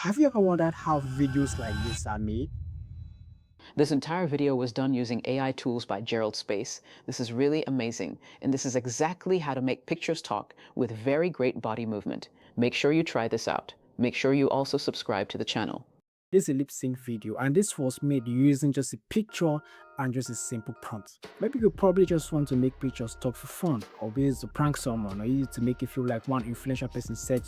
Have you ever wondered how videos like this are made? This entire video was done using AI tools by Gerald. This is really amazing, and this is exactly how to make pictures talk with very great body movement. Make sure you try this out. Make sure you also subscribe to the channel. This is a lip sync video, and this was made using just a picture and just a simple prompt. Maybe you probably just want to make pictures talk for fun, or maybe to prank someone, or use it to make it feel like one influential person said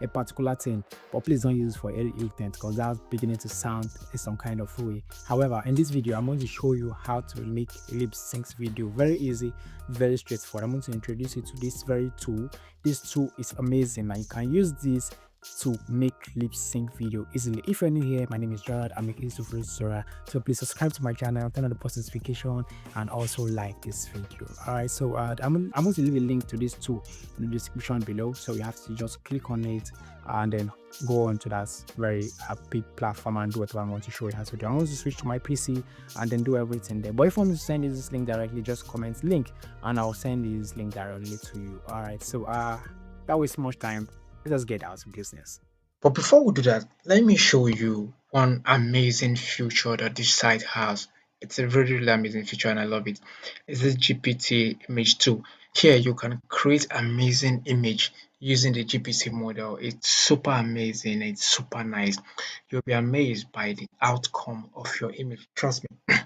a particular thing. But please don't use it for any intent, because that's beginning to sound in some kind of way. However, in this video, I'm going to show you how to make a lip sync video. Very easy, very straightforward. I'm going to introduce you to this very tool. This tool is amazing, and you can use this to make lip sync video easily. If you're new here, my name is Gerald. I'm making this tutorial, so please subscribe to my channel, turn on the post notification, and also like this video. All right, so I'm going to leave a link to this tool in the description below, so you have to just click on it and then go on to that very big platform and do whatever I'm going to show you how to do. I'm going to switch to my PC and then do everything there. But if you want to send this link directly, just comment link and I'll send this link directly to you. All right, so that wastes much time. Let us get out of business. But before we do that, let me show you one amazing feature that this site has. It's a very, really amazing feature and I love it. It's this GPT image tool. Here you can create amazing image using the GPT model. It's super amazing. It's super nice. You'll be amazed by the outcome of your image. Trust me.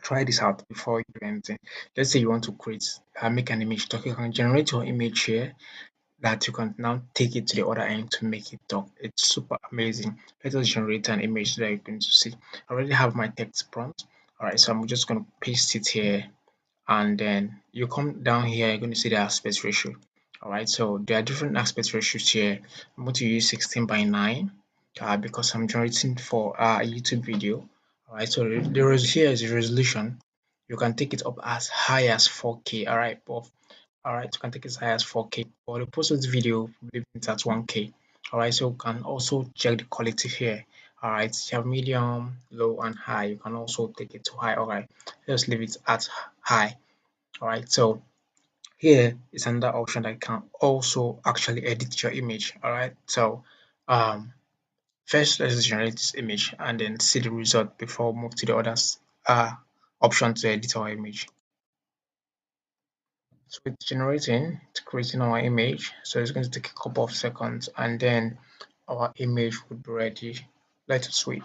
Try this out before you do anything. Let's say you want to make an image. You can generate your image here that you can now take it to the other end to make it talk. It's super amazing. Let us generate an image that you're going to see. I already have my text prompt. All right, so I'm just going to paste it here, and then you come down here, you're going to see the aspect ratio. All right, so there are different aspect ratios here. I'm going to use 16:9 because I'm generating for a YouTube video. All right, so here is the resolution. You can take it up as high as 4K. All right, you can take it as high as 4K. For the post this video, leave it at 1K. All right, so you can also check the quality here. All right, you have medium, low, and high. You can also take it to high. All right, just leave it at high. All right, so here is another option that can also actually edit your image. All right, so first let's generate this image and then see the result before we move to the others option to edit our image. So it's generating, it's creating our image. So it's going to take a couple of seconds and then our image would be ready. Let us wait.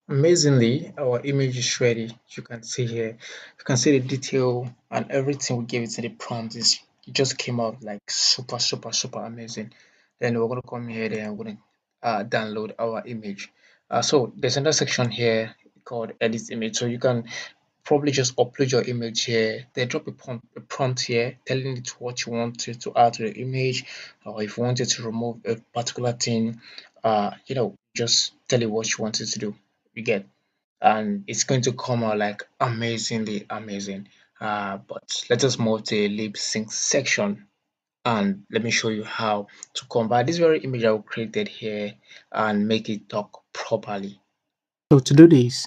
Amazingly, our image is ready. You can see here, you can see the detail and everything we gave it in the prompt is it just came out like super amazing. Then we're gonna come here and we're gonna download our image. So there's another section here called edit image. So you can probably just upload your image here. They drop a prompt here telling it what you want to add to the image, or if you wanted to remove a particular thing, just tell it what you wanted to do. You get, and it's going to come out like amazingly amazing. But let us move to the lip sync section and let me show you how to convert this very image I created here and make it talk properly. So to do this,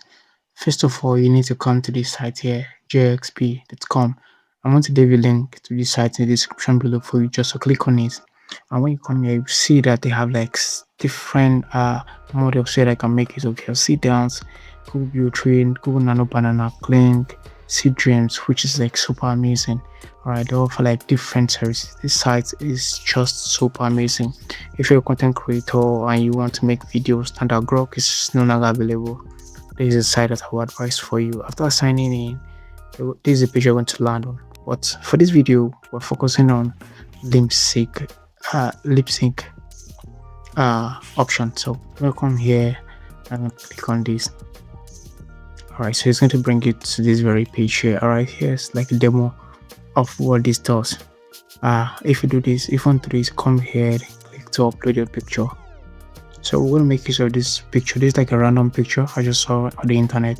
first of all, you need to come to this site here, JXP.com. I'm going to leave a link to this site in the description below for you just to click on it. And when you come here, you see that they have like different models here that I can make use of here. Sit downs, Google View Train, Google Nano Banana, Clink, Seed Dreams, which is like super amazing. Alright, they offer like different services. This site is just super amazing. If you're a content creator and you want to make videos, Standard Grok is no longer available. This is a site that I would advise for you. After signing in, this is the page you're going to land on. But for this video, we're focusing on lip sync, option. So we'll come here and click on this. Alright, so it's going to bring you to this very page here. Alright, here's like a demo of what this does. If you do this, if you want to do this, come here, click to upload your picture. So we're going to make use of this picture. This is like a random picture I just saw on the internet.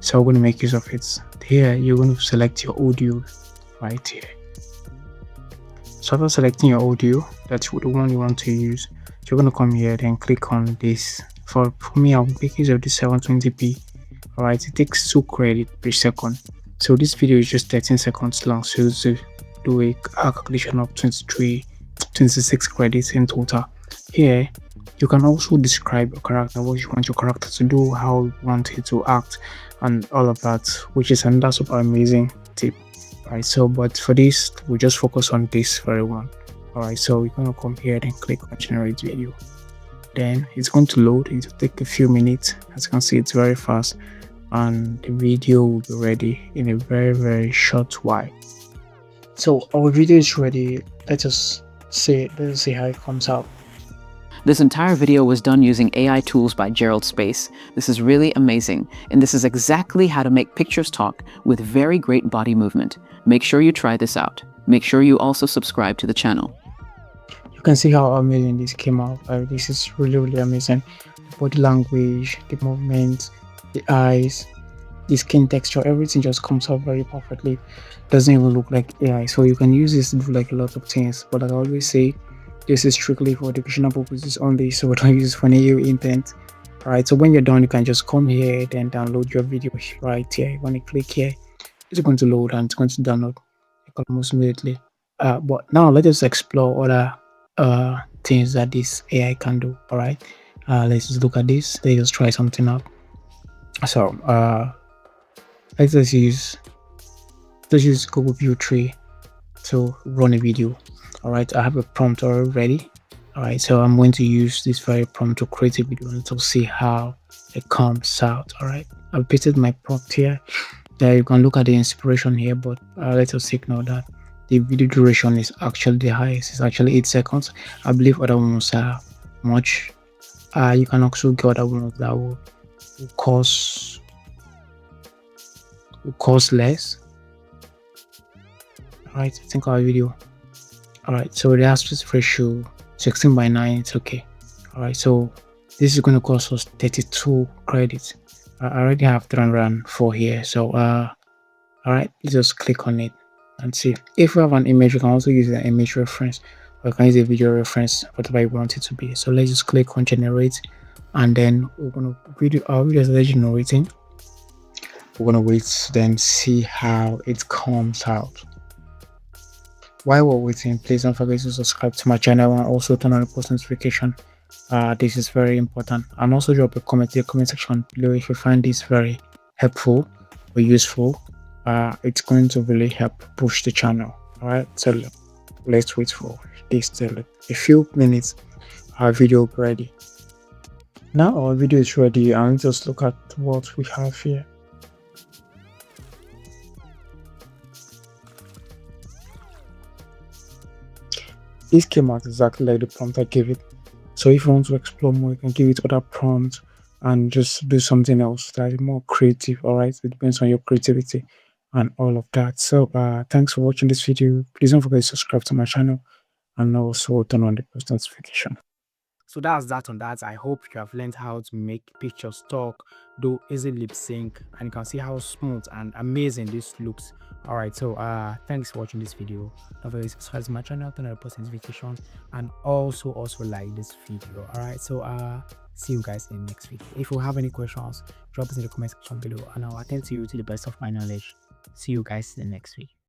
So we're going to make use of it. Here, you're going to select your audio right here. So after selecting your audio, that's the one you want to use. You're going to come here, then click on this. For me, I'll make use of this 720p. Alright, it takes 2 credits per second. So this video is just 13 seconds long. So to do a calculation of 26 credits in total. Here, You can also describe your character, what you want your character to do, how you want it to act, and all of that, which is another super amazing tip. Right. So, but for this, we just focus on this very one. All right. So we're gonna come here and click on generate video. Then it's going to load. It will take a few minutes. As you can see, it's very fast, and the video will be ready in a very short while. So our video is ready. Let's see how it comes out. This entire video was done using AI tools by Gerald Space. This is really amazing, and this is exactly how to make pictures talk with very great body movement. Make sure you try this out. Make sure you also subscribe to the channel. You can see how amazing this came out. This is really amazing. The body language, the movement, the eyes, the skin texture, everything just comes out very perfectly. Doesn't even look like AI. So you can use this to do like a lot of things. But like I always say, this is strictly for educational purposes only. So we don't use it for any intent. Alright, so when you're done, you can just come here, then download your video right here. When you click here, it's going to load and it's going to download almost immediately. But now let us explore other things that this AI can do. All right, let's just look at this. Let's just try something out. So let's use Google View 3 to run a video. All right, I have a prompt already ready. All right, so I'm going to use this very prompt to create a video and to see how it comes out. All right, I've pasted my prompt here. There you can look at the inspiration here, but let us ignore that. The video duration is actually the highest. It's actually 8 seconds. I believe other ones are much. You can also get other ones that will cost less. Alright, I think our video. Alright, so the aspect ratio 16:9. It's okay. Alright, so this is going to cost us 32 credits. I already have 304 here, so alright, just click on it and see. If we have an image, you can also use an image reference, or you can use a video reference, whatever you want it to be. So let's just click on generate, and then we're gonna our video is already generating. We're gonna wait, then see how it comes out. While we're waiting, please don't forget to subscribe to my channel and also turn on the post notification. This is very important, and also drop a comment in the comment section below if you find this very helpful or useful. It's going to really help push the channel. All right, so let's wait for this till a few minutes. Our video will be ready. Now our video is ready, and just look at what we have here. This came out exactly like the prompt I gave it. So if you want to explore more, you can give it other prompts and just do something else that is more creative. All right, it depends on your creativity and all of that. So thanks for watching this video. Please don't forget to subscribe to my channel and also turn on the post notification. So that's that on that. I hope you have learned how to make pictures talk, do easy lip sync, and you can see how smooth and amazing this looks. All right, so thanks for watching this video. Don't forget to subscribe to my channel, turn on the post notification, and also like this video. All right, so see you guys in the next video. If you have any questions, drop it in the comment section below, and I'll attend to you to the best of my knowledge. See you guys in the next video.